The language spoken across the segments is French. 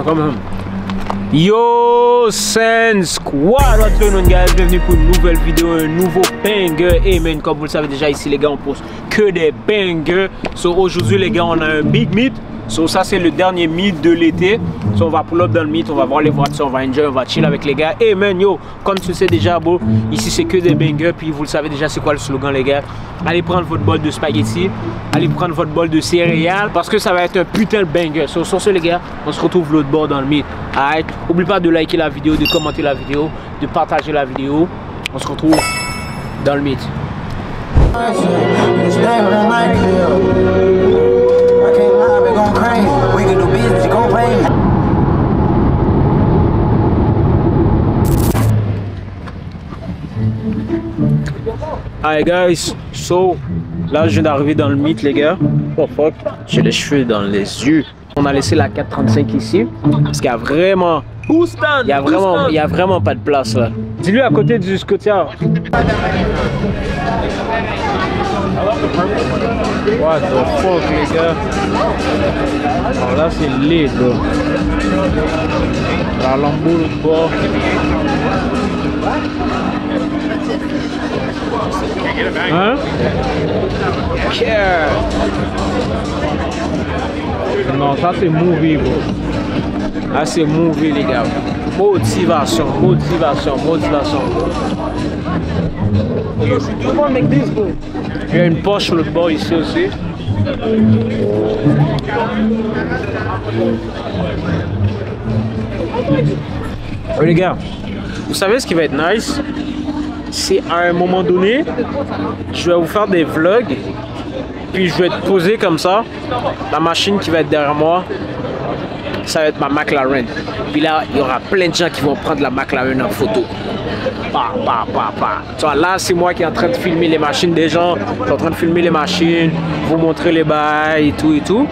Come. Yo, Sen Squad, what's going on guys? Bienvenue pour une nouvelle vidéo, un nouveau banger. Et man, comme vous le savez déjà ici les gars, on pose que des bangers. So aujourd'hui les gars, on a un big meet. So ça c'est le dernier meet de l'été. So on va pull up dans le meet, on va voir les voitures, on va enjoy, on va chill avec les gars. Et man yo, comme tu le sais déjà bro, ici c'est que des bangers. Puis vous le savez déjà c'est quoi le slogan les gars. Allez prendre votre bol de spaghetti, allez prendre votre bol de céréales, parce que ça va être un putain de banger. So, sur ce les gars, on se retrouve l'autre bord dans le meet. Alright, n'oublie pas de liker la vidéo, de commenter la vidéo, de partager la vidéo. On se retrouve dans le meet. Alright guys, so là je viens d'arriver dans le meet les gars. Oh fuck, j'ai les cheveux dans les yeux. On a laissé la 435 ici parce qu'il y a vraiment, il y a vraiment pas de place là. Dis-lui à côté du scooter. What the fuck les gars. Alors là c'est lit bro. La lambeau de bord. Hein? Yeah. Non, ça c'est movie bro. Là c'est movie les gars. Motivation. Il y a une poche sur le bord ici aussi. Les gars, vous savez ce qui va être nice? C'est à un moment donné, je vais vous faire des vlogs, puis je vais te poser comme ça, la machine qui va être derrière moi, ça va être ma McLaren. Puis là, il y aura plein de gens qui vont prendre la McLaren en photo. Tu vois, là, c'est moi qui est en train de filmer les machines des gens. Je suis en train de filmer les machines, vous montrer les bails et tout.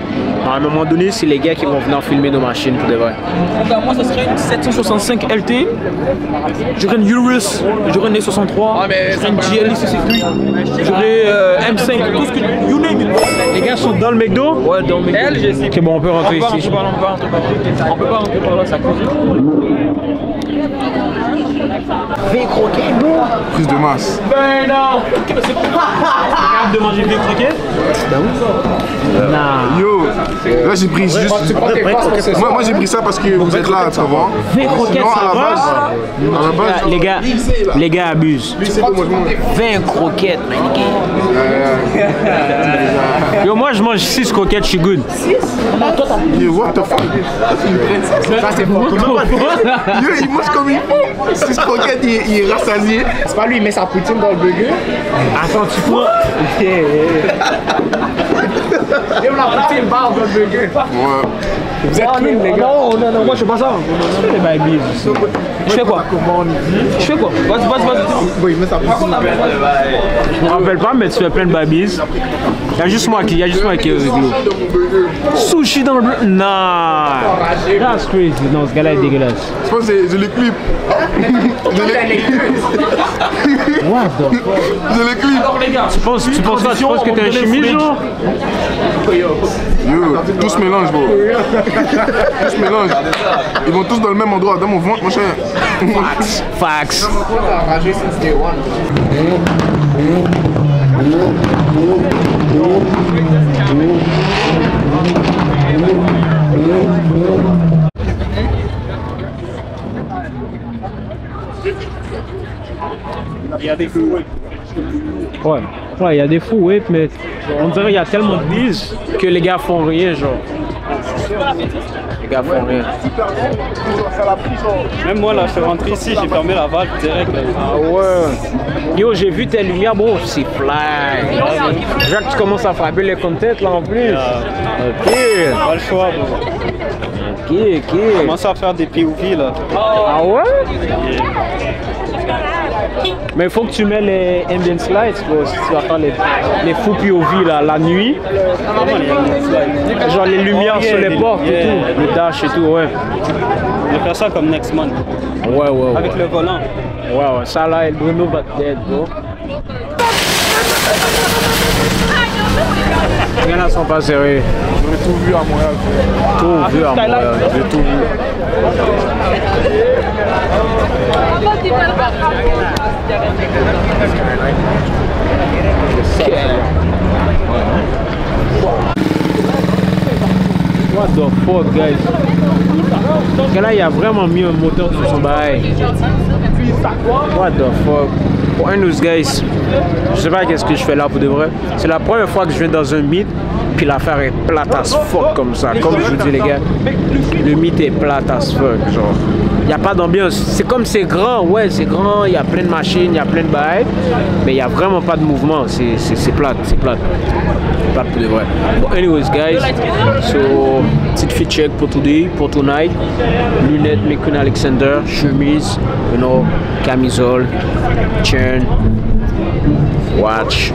À un moment donné, c'est les gars qui vont venir filmer nos machines pour de vrai. Moi, ça serait une 765 LT. J'aurais une Urus, j'aurais une E63, j'aurais une GLI CC8, j'aurais M5, tout ce que you name it. Les gars sont dans le McDo? Ouais, dans le McDo. Ok, bon, on peut rentrer ici. On peut pas rentrer par là, ça cause. Vieux croquettes, bro. Prise de masse. Ben non. C'est capable de manger vieux croquettes? Ben oui. Nah. Yo, là j'ai pris juste. Moi j'ai pris ça parce que vous êtes là, tu vois. Vieux croquettes, ça va? À la base, les gars abusent. 20 croquettes, man. Yo, moi je mange 6 croquettes, je suis good. 6? Yo, what the fuck? Ça, c'est pour Yo, il mange comme il faut. 6 croquettes, il est rassasié. C'est pas lui, il met sa poutine dans le burger. Attends, tu prends. Et on a poutine barre dans le burger. Ouais. Vous êtes clean, les gars. Non, moi je fais pas ça. Je fais quoi? Vas-y. Oui, mais ça poutine. Je me rappelle pas, mais tu fais plein de babies. Il y a juste moi qui est rigolo. Sushi dans le burger. Nah. That's crazy. Non, ce gars-là est dégueulasse. Je pense que je les clip. What the fuck? Je les clip. Tu penses que t'es un chimiste, genre? Yo, tout se mélange, bro. Tout se mélange. Ils vont tous dans le même endroit, dans mon ventre, mon cher. Facts. Il y a des fous. Ouais, il y a des fous whips, mais on dirait qu'il y a tellement de bise que les gars font rien, genre. Les gars font rien. Même moi là, je suis rentré ici, j'ai fermé la valve direct. Ah ouais. Yo, j'ai vu tes lumières, bro, c'est fly. Je vois que tu commences à frapper les contents là en plus. Ok. Pas le choix, bro. Ok. Je commence à faire des POV là. Ah ouais? Mais il faut que tu mets les ambience lights si tu vas faire les fous POV là, la nuit. Genre les lumières sur les portes et tout, le dash et tout, ouais. Je vais faire ça comme next month. Ouais. Avec le volant. Ouais, ça là, El Bruno va dead, bro. Les gars là sont pas sérieux. J'ai tout vu à Montréal. Tout vu à Montréal, j'ai tout vu. What the fuck, guys? Parce que là, il a vraiment mis un moteur sur son bail. What the fuck? Pour un de nos guys, je sais pas qu'est-ce que je fais là pour de vrai. C'est la première fois que je viens dans un meet, puis l'affaire est plate as fuck comme ça. Comme je vous dis les gars, le meet est plate as fuck, genre. Il n'y a pas d'ambiance. C'est comme c'est grand, ouais, c'est grand, il y a plein de machines, il y a plein de bails, mais il n'y a vraiment pas de mouvement. C'est plate, c'est plate. Plate pour de vrai. Bon, anyways, guys, so, petite fit check pour today, pour tonight. Lunettes, Mekun Alexander, chemise, you know, camisole, chain, watch.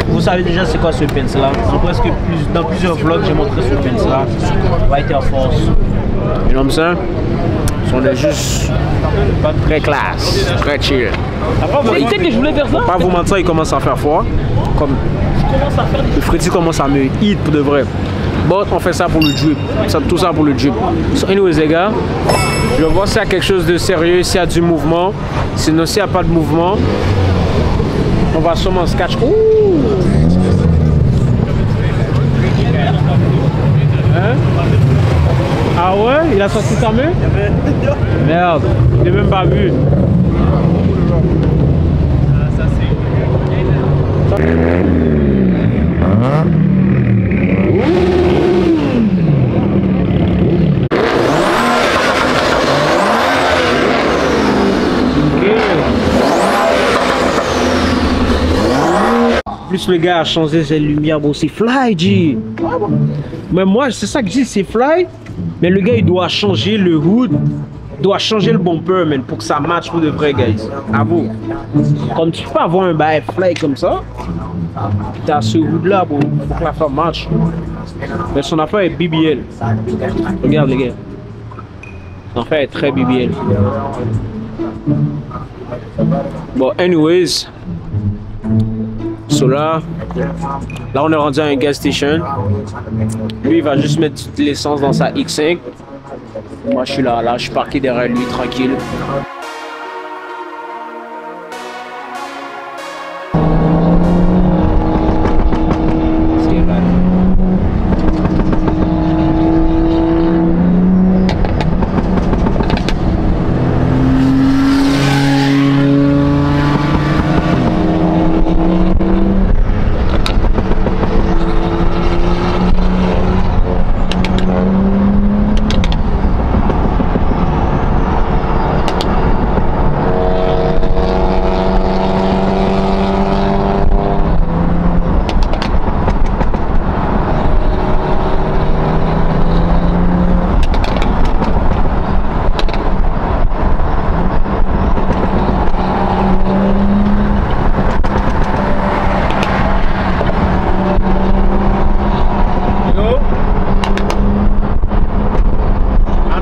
Vous savez déjà c'est quoi ce pins là. Dans plusieurs vlogs j'ai montré ce pins là. White Air Force. You know what I'm saying? On est juste très classe, très chill. C'est que je voulais faire ça. Pas vous mentir, il commence à faire froid. Comme le Freddy commence à me hit pour de vrai. Bon, on fait ça pour le drip. Tout ça pour le drip. So anyways les gars, je vais voir s'il y a quelque chose de sérieux, s'il y a du mouvement. Sinon s'il n'y a pas de mouvement, on va sûrement se catch. Ouh! Hein? Ah ouais? Il a sorti sa main? Merde, je l'ai même pas vu. Ça c'est... Plus le gars a changé ses lumières, bon c'est fly G. Mais moi c'est ça que je dis, c'est fly. Mais le gars il doit changer le hood, doit changer le bumper man, pour que ça matche pour de vrai guys. À vous. Comme tu peux avoir un bail fly comme ça, t'as ce hood là pour que l'affaire matche. Mais son affaire est BBL. Regarde les gars. Son affaire est très BBL. Bon anyways. So là on est rendu à un gas station. Lui il va juste mettre toute l'essence dans sa X5. Moi je suis là, je suis parqué derrière lui tranquille.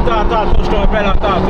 Attends, je te rappelle, attends.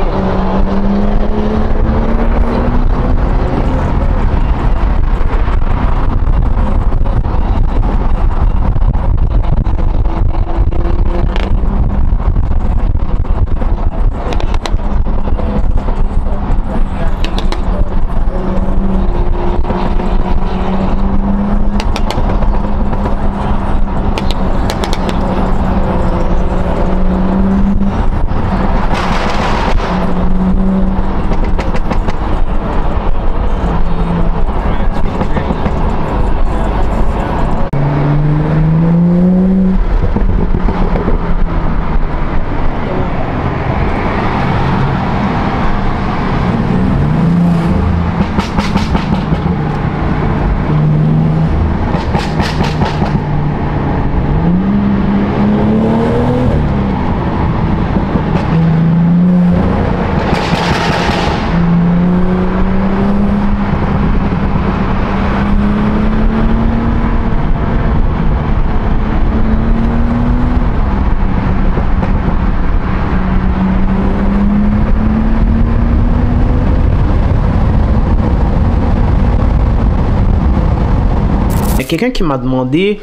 quelqu'un qui m'a demandé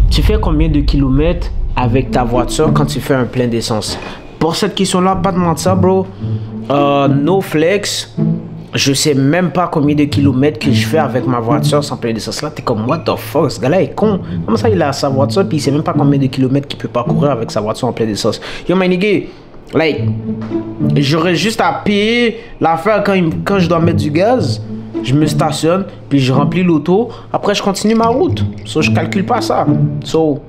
tu fais combien de kilomètres avec ta voiture quand tu fais un plein d'essence? Pour cette question-là, pas de mentir, bro. No flex. Je sais même pas combien de kilomètres que je fais avec ma voiture sans plein d'essence. Là, t'es comme, what the fuck, ce gars-là est con. Comment ça, il a sa voiture puis il sait même pas combien de kilomètres qu'il peut parcourir avec sa voiture en plein d'essence. Yo, my nigga, like, j'aurais juste à payer l'affaire quand je dois mettre du gaz. Je me stationne, puis je remplis l'auto. Après, je continue ma route. So, je calcule pas ça. So,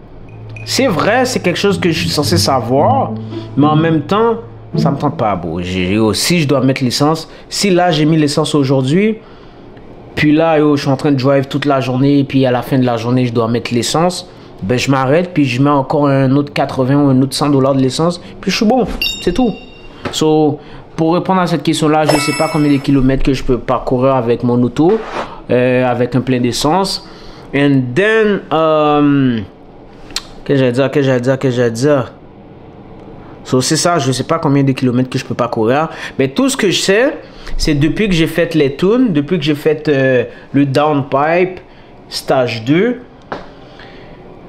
c'est vrai, c'est quelque chose que je suis censé savoir. Mais en même temps, ça me tente pas, bro. Si je dois mettre l'essence, si là, j'ai mis l'essence aujourd'hui, puis là, yo, je suis en train de drive toute la journée, puis à la fin de la journée, je dois mettre l'essence, ben, je m'arrête, puis je mets encore un autre 80 ou un autre 100 $ de l'essence, puis je suis bon. C'est tout. So, pour répondre à cette question-là, je ne sais pas combien de kilomètres que je peux parcourir avec mon auto, avec un plein d'essence. And then, que j'allais dire. So, c'est ça, je ne sais pas combien de kilomètres que je peux parcourir. Mais tout ce que je sais, c'est depuis que j'ai fait les tunes, depuis que j'ai fait le downpipe, stage 2,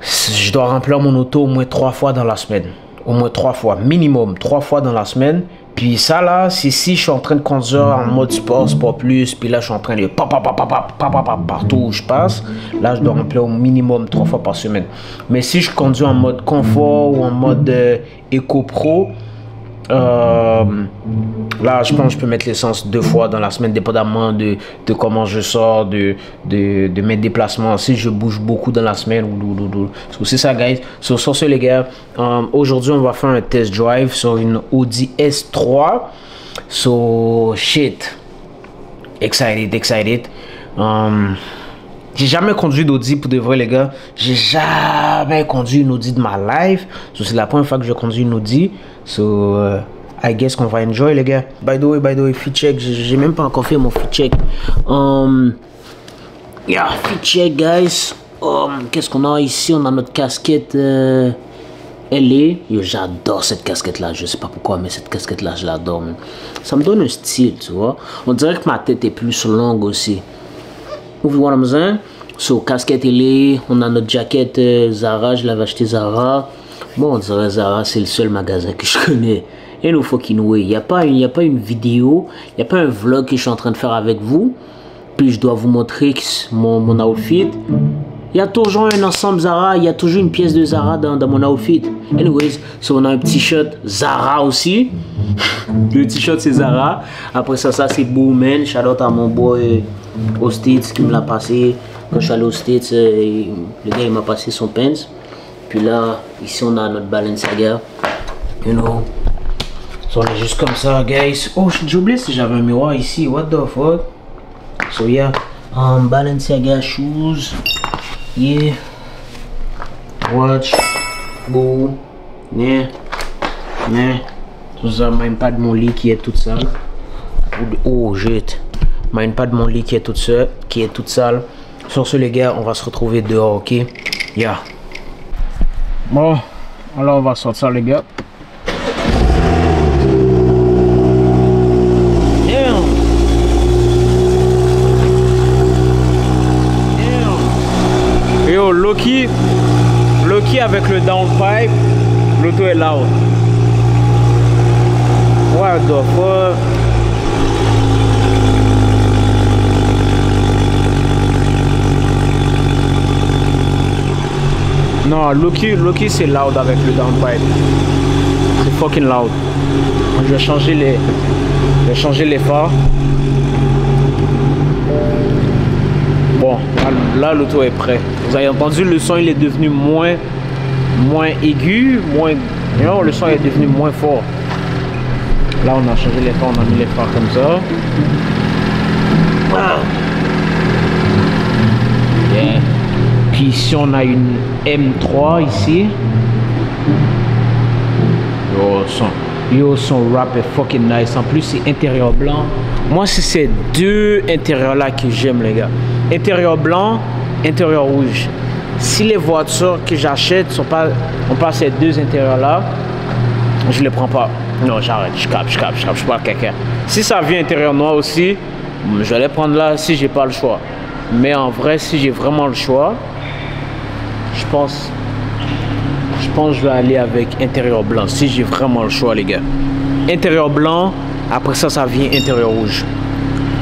je dois remplir mon auto au moins 3 fois dans la semaine. Au moins 3 fois, minimum 3 fois dans la semaine. Puis ça là, c'est si je suis en train de conduire en mode sport, sport plus, puis là je suis en train de partout où je passe, là je dois remplir au minimum 3 fois par semaine. Mais si je conduis en mode confort ou en mode Eco Pro, là je pense que je peux mettre l'essence 2 fois dans la semaine, dépendamment de comment je sors, de mes déplacements. Si je bouge beaucoup dans la semaine, c'est ça, guys. Sur ce, les gars, aujourd'hui on va faire un test drive sur une Audi S3. So shit, excited. J'ai jamais conduit d'Audi pour de vrai, les gars. J'ai jamais conduit une Audi de ma life. So, c'est la première fois que je conduis une Audi. So, I guess qu'on va enjoy, les gars. By the way, fit check. J'ai même pas encore fait mon fit check. Yeah, fit check, guys. Qu'est-ce qu'on a ici? On a notre casquette LA. Yo, j'adore cette casquette-là. Je sais pas pourquoi, mais cette casquette-là, je l'adore. Ça me donne un style, tu vois. On dirait que ma tête est plus longue aussi. Vous voyez what I'm saying? So, casquette LA, on a notre jaquette Zara, je l'avais acheté Zara. Bon, on dirait Zara, c'est le seul magasin que je connais. Et no fucking way. Il n'y a pas une vidéo, il n'y a pas un vlog que je suis en train de faire avec vous. Puis je dois vous montrer mon outfit. Il y a toujours un ensemble Zara, il y a toujours une pièce de Zara dans mon outfit. Anyways, so on a un t-shirt Zara aussi. Le t-shirt c'est Zara. Après ça c'est Bowman. Shout out à mon boy aux States qui me l'a passé. Quand je suis allé aux States, le gars il m'a passé son pants. Puis là, ici on a notre Balenciaga. You know. So on est juste comme ça, guys. Oh, j'ai oublié si j'avais un miroir ici. What the fuck? So yeah, Balenciaga shoes. Yeah. Watch. Go. Yeah. Tout ça, même pas de mon lit qui est toute sale. Oh, jette. Même pas de mon lit qui est toute sale. Sur ce, les gars, on va se retrouver dehors, ok? Yeah. Bon, alors on va sortir, les gars. Yo, Loki avec le downpipe, l'auto est loud. What the fuck? Non, Loki c'est loud avec le downpipe. C'est fucking loud. Je vais changer les phares. Bon, là l'auto est prêt. Vous avez entendu, le son il est devenu moins aigu, non, le son est devenu moins fort. Là on a changé les phares, on a mis les phares comme ça. Yeah. Puis ici on a une M3 ici. Son wrap est fucking nice. En plus c'est intérieur blanc. Moi c'est ces deux intérieurs là que j'aime, les gars. Intérieur blanc, intérieur rouge. Si les voitures que j'achète ont pas ces deux intérieurs là, je les prends pas. Non, j'arrête, je capte, je suis pas quelqu'un. Si ça vient intérieur noir aussi, je vais les prendre là si j'ai pas le choix. Mais en vrai, si j'ai vraiment le choix, je pense que je vais aller avec intérieur blanc. Si j'ai vraiment le choix, les gars. Intérieur blanc, après ça vient intérieur rouge.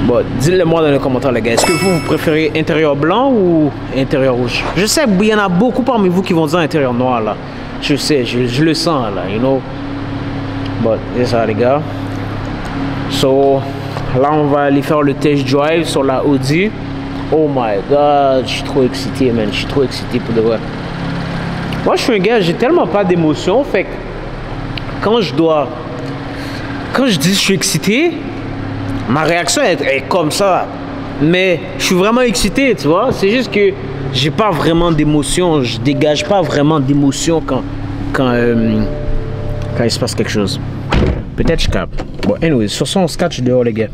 Bon, dites-le moi dans les commentaires, les gars. Est-ce que vous préférez intérieur blanc ou intérieur rouge? Je sais qu'il y en a beaucoup parmi vous qui vont dire intérieur noir, là. Je sais, je le sens, là, you know. Bon, c'est ça, les gars. So, là, on va aller faire le test drive sur la Audi. Oh my god, je suis trop excité, man. Je suis trop excité pour de vrai. Moi, je suis un gars, j'ai tellement pas d'émotion. Fait que quand je dis je suis excité, ma réaction est comme ça. Mais je suis vraiment excité, tu vois. C'est juste que j'ai pas vraiment d'émotion. Je dégage pas vraiment d'émotion quand il se passe quelque chose. Peut-être je capte. Bon, anyway, sur ça, on se catch dehors, les gars.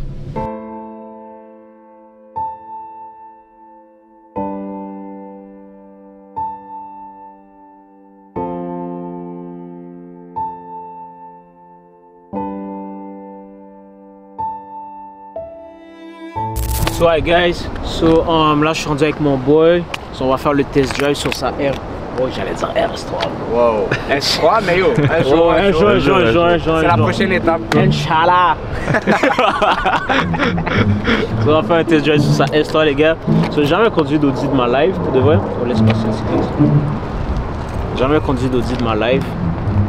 So hi guys, là je suis rendu avec mon boy, on va faire le test drive sur sa R. Oh, j'allais dire RS3. Wow. S3, mais yo, un jour. C'est la prochaine étape. Inch'Allah. On va faire un test drive sur sa S3, les gars. J'ai jamais conduit d'Audi de ma life, pour de vrai. On laisse passer le cycliste. Jamais conduit d'Audi de ma life.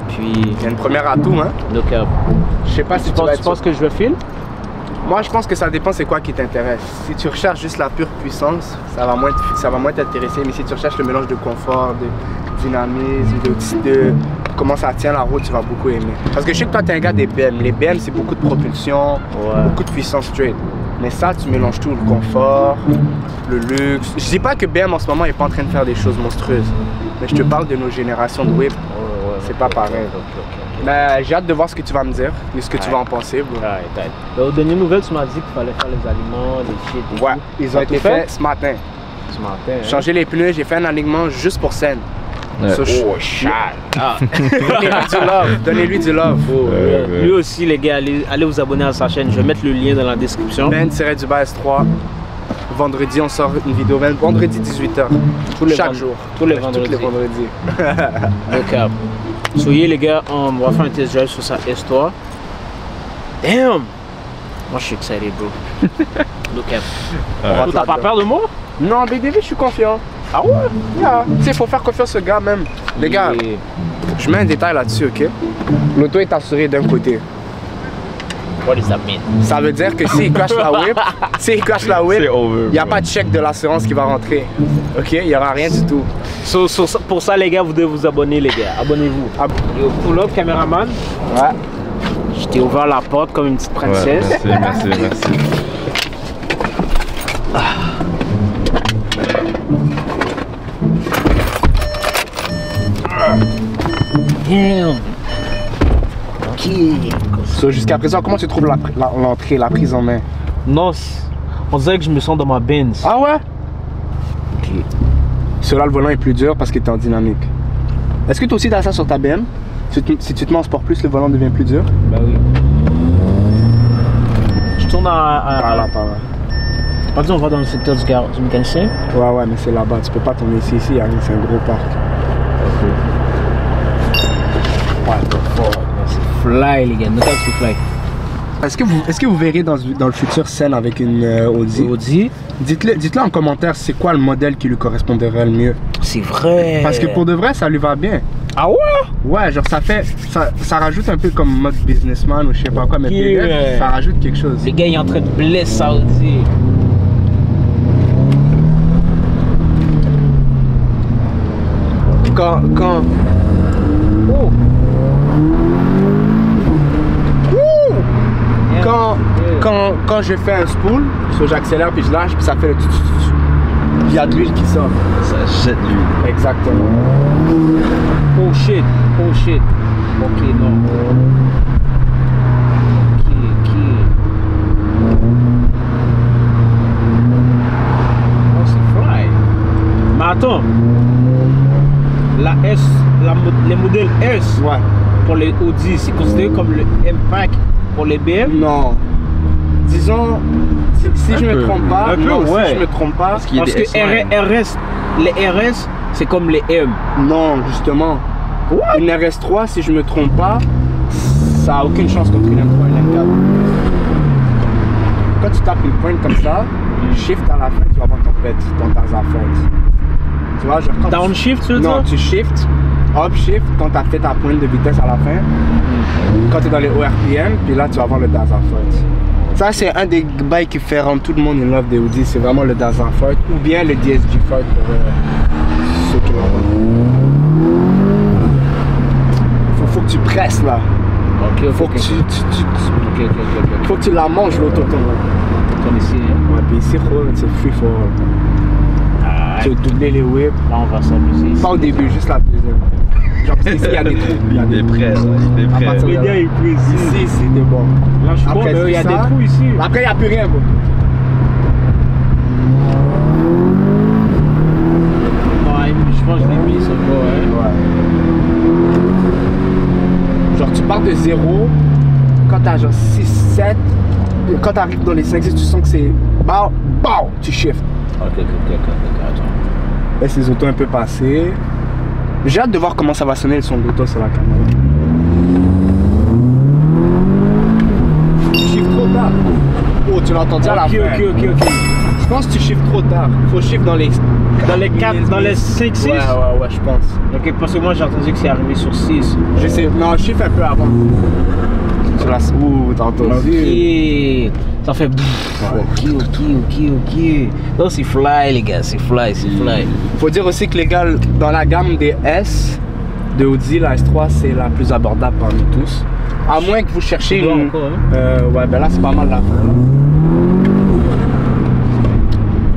Puis. Il y a une première atout, hein. Donc, je sais pas si tu penses que je vais filmer? Moi, je pense que ça dépend c'est quoi qui t'intéresse. Si tu recherches juste la pure puissance, ça va moins t'intéresser. Mais si tu recherches le mélange de confort, de dynamisme, de comment ça tient la route, tu vas beaucoup aimer. Parce que je sais que toi, tu es un gars des BM. Les BM, c'est beaucoup de propulsion, beaucoup de puissance straight. Mais ça, tu mélanges tout, le confort, le luxe. Je dis pas que BM en ce moment n'est pas en train de faire des choses monstrueuses. Mais je te parle de nos générations de whip. C'est pas pareil. Mais j'ai hâte de voir ce que tu vas me dire et ce que tu vas en penser. Aux dernières nouvelles, tu m'as dit qu'il fallait faire les aliments, les shit et tout. Ils ont été faits ce matin. Changer les pneus, j'ai fait un alignement juste pour scène. Oh, chat! Donnez-lui du love. Lui aussi, les gars, allez vous abonner à sa chaîne. Je vais mettre le lien dans la description. Ben-du-bas S3. Vendredi, on sort une vidéo. Vendredi 18h. Chaque jour. Tous les vendredis. Donc, soyez les gars, on va faire un test drive sur sa S3. Damn! Moi je suis excited, bro. Look at. T'as pas peur de moi? Non, BDV, je suis confiant. Ah ouais? Yeah. Tu sais, il faut faire confiance au gars même. Les gars, je mets un détail là-dessus, ok? L'auto est assurée d'un côté. What does that mean? Ça veut dire que s'il crash la whip, il n'y a pas de chèque de l'assurance qui va rentrer. Ok? Il n'y aura rien du tout. Pour ça, les gars, vous devez vous abonner, les gars. Abonnez-vous. Yo, pull up, caméraman. Ouais. Je t'ai ouvert la porte comme une petite princesse. Ouais, merci. Damn. Ok. So, jusqu'à présent, comment tu trouves l'entrée, la prise en main? Non, on dirait que je me sens dans ma Benz. Ah ouais? Ok. Là, le volant est plus dur parce qu'il est en dynamique. Est-ce que toi aussi tu as ça sur ta BM? Si tu te mets en Sport Plus, le volant devient plus dur? Bah oui. Je tourne à par là. Pas dit on va dans le secteur du mécanicien? Ouais, mais c'est là-bas. Tu peux pas tourner ici, c'est un gros parc. What the fuck? C'est fly, les gars. Note c'est fly. Est-ce que vous verrez dans le futur scène avec une Audi? Dites-le en commentaire, c'est quoi le modèle qui lui correspondrait le mieux? C'est vrai. Parce que pour de vrai, ça lui va bien. Ah ouais? Ouais, genre ça rajoute un peu comme mode businessman ou je sais pas quoi, mais peut-être ça rajoute quelque chose. Les gars, il est en train de blesser ça Audi. Quand je fais un spool, j'accélère puis je lâche puis ça fait le puis il y a de l'huile qui sort. Ça jette l'huile. Exactement. Oh shit. Ok, non. Ok. Oh, c'est fly. Mais attends. Les modèles S pour les Audi, c'est considéré comme le M-Pack pour les BM? Non. Disons Si je me trompe pas, Un peu, non, ouais. si je me trompe pas, Parce que RS, les RS, c'est comme les M. non, justement. Une RS3, si je me trompe pas, ça a aucune chance contre une M3 et une M4. Quand tu tapes une pointe comme ça, shift à la fin, tu vas voir ton Dazafold. Tu vois, genre quand Downshift, tu veux dire? non, tu shift, up shift quand tu as fait ta pointe de vitesse à la fin. Quand tu es dans les ORPM, puis là tu vas voir le Dazafold. Ça, c'est un des bails qui fait rendre tout le monde in love des Audi, c'est vraiment le Dazafold ou bien le DSG Ford pour ceux qui l'ont. Faut que tu presses là. Ok, Faut que faut que tu la manges l'autotone. Comme ici. Ouais, puis ici, c'est free for all. Tu veux doubler les whips. Là, on va s'amuser ici. Pas au début, juste la deuxième. Genre, parce qu'ici, il y a des trous. Il y a des prêt, il est prêt. partir de là. est plus Ici, c'était bon. Là, je pense Après, qu'il y a ça, des trous ici. Après, il n'y a plus rien, bro. Ouais, je pense que je l'ai mis, ça va, hein. Genre, tu pars de 0, quand t'as genre 6, 7, quand t'arrives dans les 5, 6, tu sens que c'est bow, bow, tu shifts. Ok, attends. Laisse les autos un peu passer. J'ai hâte de voir comment ça va sonner le son de l'auto sur la caméra. Tu shifts trop tard. Oh, tu l'as entendu à la fin. Ok. Je pense que tu shifts trop tard. Faut shift dans les 4, dans les 5, 6? Ouais, je pense. Ok, parce que moi j'ai entendu que c'est arrivé sur 6. Je sais, non, je shift un peu avant. Tu l'as. Ouh, t'as entendu. Ok. Ça fait. Ok. Non, c'est fly, les gars, c'est fly. Faut dire aussi que les gars, dans la gamme des S de Audi, la S3 c'est la plus abordable parmi tous. À moins que vous cherchiez Tu dois une. encore, hein? Ouais, ben là c'est pas mal la fin.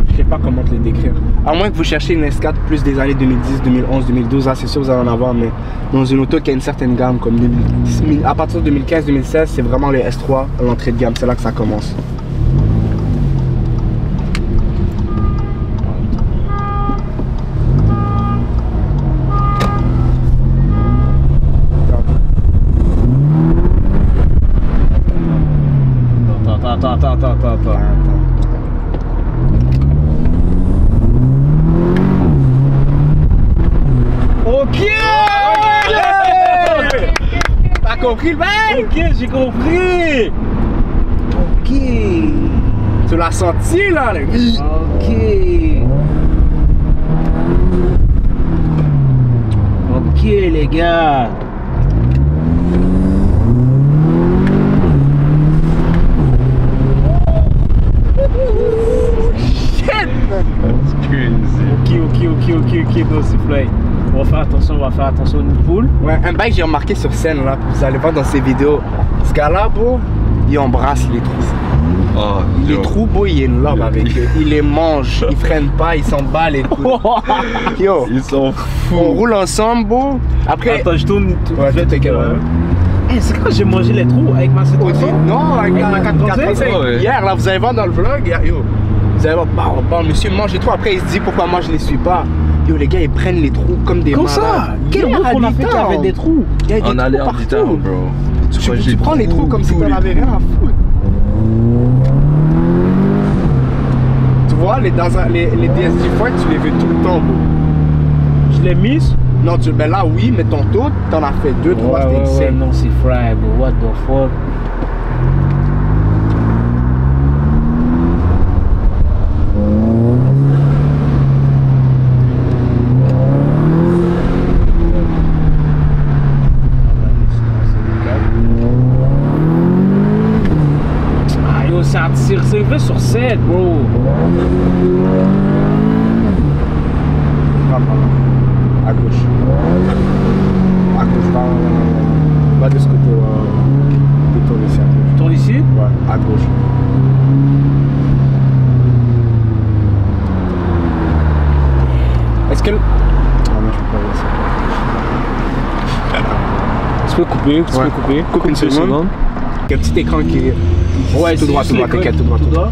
Je sais pas comment te les décrire. À moins que vous cherchiez une S4 plus des années 2010, 2011, 2012, là c'est sûr vous allez en avoir, mais dans une auto qui a une certaine gamme, comme à partir de 2015-2016, c'est vraiment les S3 à l'entrée de gamme, c'est là que ça commence. Attends. Ok! T'as compris le bail? Ok, j'ai compris! Ok! Tu l'as senti là, le gars? Ok, les gars! Ok, non, c'est fly. On va faire attention une poule. Ouais, un bail que j'ai remarqué sur scène là, vous allez voir dans ses vidéos. Ce gars-là, bro, il embrasse les trous. Oh, Les trous, bro, il est in love avec eux. Il les mange, il freine pas, il s'en bat les couilles. Yo, ils sont fous. on roule ensemble, bro. Après, Attends, je tourne. ouais, je vais te C'est quand j'ai mangé les trous avec ma 700. Non, avec ma 435. Ouais. Hier, là, vous allez voir dans le vlog, yo, vous allez voir, bah, monsieur mange les trous. Après, il se dit pourquoi moi je les suis pas. Yo, les gars, ils prennent les trous comme des Comme ça? malades. Quel Hier, route à qu'on a fait qui avait des trous? Il y a des On trous allait en partout. D-Town, bro. Tu prends les trous comme si t'en avais rien à foutre. Tu vois, les DSG Ford, tu les veux tout le temps, bro. Je l'ai mise? Non, ben là, oui, mais ton taux, t'en as fait 2, 3, c'était insane. non, c'est fry, bro. What the fuck? Ça tire, c'est vrai sur 7, bro. À gauche. À gauche, va de ce côté. Détourne ici à gauche. Tu tournes ici? Ouais, à gauche. Est-ce que... Ah non, je peux pas voir ça. Tu peux couper, Coupe une seconde. Il y a un petit écran qui est... Ouais, tout droit, t'inquiète, tout droit.